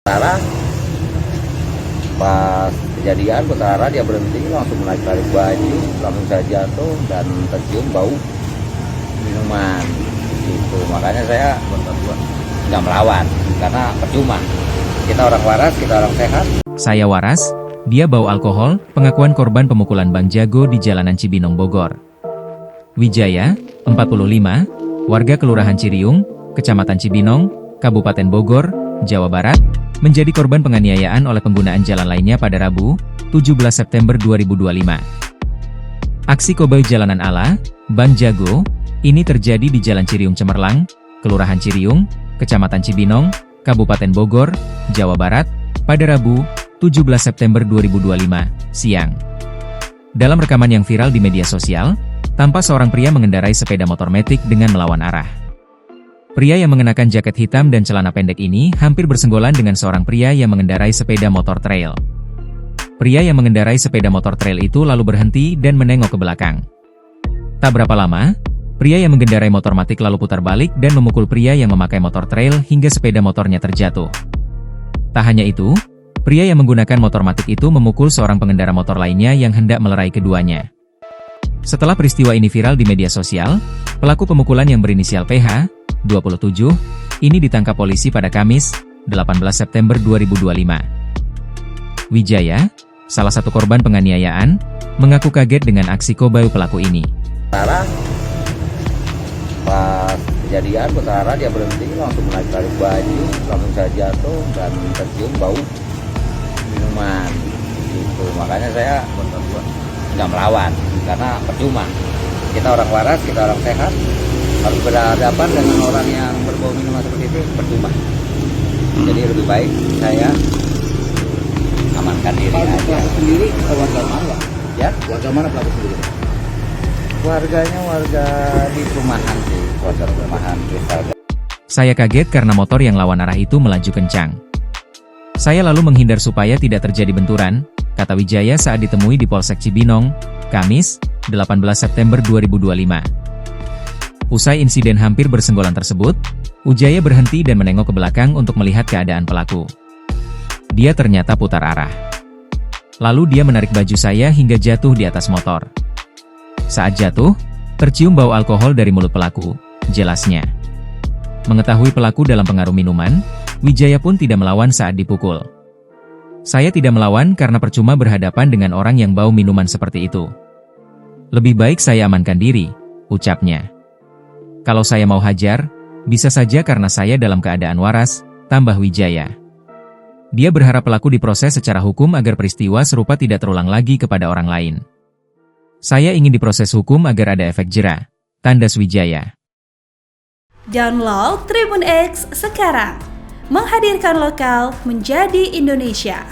Arah pas kejadian perkara dia berhenti langsung menarik baju, langsung saya jatuh dan tercium bau minuman gitu. Makanya saya nggak melawan karena percuma, kita orang waras, kita orang sehat. Saya waras, dia bau alkohol. Pengakuan korban pemukulan Bang Jago di jalanan Cibinong, Bogor. Wijaya, 45, warga Kelurahan Ciriung, Kecamatan Cibinong, Kabupaten Bogor, Jawa Barat, menjadi korban penganiayaan oleh penggunaan jalan lainnya pada Rabu, 17 September 2025. Aksi koboi jalanan ala Bang Jago ini terjadi di Jalan Ciriung Cemerlang, Kelurahan Ciriung, Kecamatan Cibinong, Kabupaten Bogor, Jawa Barat, pada Rabu, 17 September 2025, siang. Dalam rekaman yang viral di media sosial, tampak seorang pria mengendarai sepeda motor metik dengan melawan arah. Pria yang mengenakan jaket hitam dan celana pendek ini hampir bersenggolan dengan seorang pria yang mengendarai sepeda motor trail. Pria yang mengendarai sepeda motor trail itu lalu berhenti dan menengok ke belakang. Tak berapa lama, pria yang mengendarai motor matik lalu putar balik dan memukul pria yang memakai motor trail hingga sepeda motornya terjatuh. Tak hanya itu, pria yang menggunakan motor matik itu memukul seorang pengendara motor lainnya yang hendak melerai keduanya. Setelah peristiwa ini viral di media sosial, pelaku pemukulan yang berinisial PH, 27, ini ditangkap polisi pada Kamis, 18 September 2025. Wijaya, salah satu korban penganiayaan, mengaku kaget dengan aksi koboi pelaku ini. Pas kejadian perkara dia berhenti langsung menarik baju, langsung saya jatuh dan tercium bau minuman gitu. Makanya saya nggak melawan karena percuma, kita orang waras, kita orang sehat. Harus berhadapan dengan orang yang berbau minuman seperti itu percuma. Jadi lebih baik saya amankan diri aja. Pelaku sendiri warga mana? Ya, Warga mana pelaku sendiri? warganya warga di perumahan sih, warga perumahan kita. Saya kaget karena motor yang lawan arah itu melaju kencang. Saya lalu menghindar supaya tidak terjadi benturan, kata Wijaya saat ditemui di Polsek Cibinong, Kamis, 18 September 2025. Usai insiden hampir bersenggolan tersebut, Wijaya berhenti dan menengok ke belakang untuk melihat keadaan pelaku. Dia ternyata putar arah. Lalu dia menarik baju saya hingga jatuh di atas motor. Saat jatuh, tercium bau alkohol dari mulut pelaku, jelasnya. Mengetahui pelaku dalam pengaruh minuman, Wijaya pun tidak melawan saat dipukul. Saya tidak melawan karena percuma berhadapan dengan orang yang bau minuman seperti itu. Lebih baik saya amankan diri, ucapnya. Kalau saya mau hajar, bisa saja karena saya dalam keadaan waras, tambah Wijaya. Dia berharap pelaku diproses secara hukum agar peristiwa serupa tidak terulang lagi kepada orang lain. Saya ingin diproses hukum agar ada efek jera, tandas Wijaya. Download Tribun X sekarang, menghadirkan lokal menjadi Indonesia.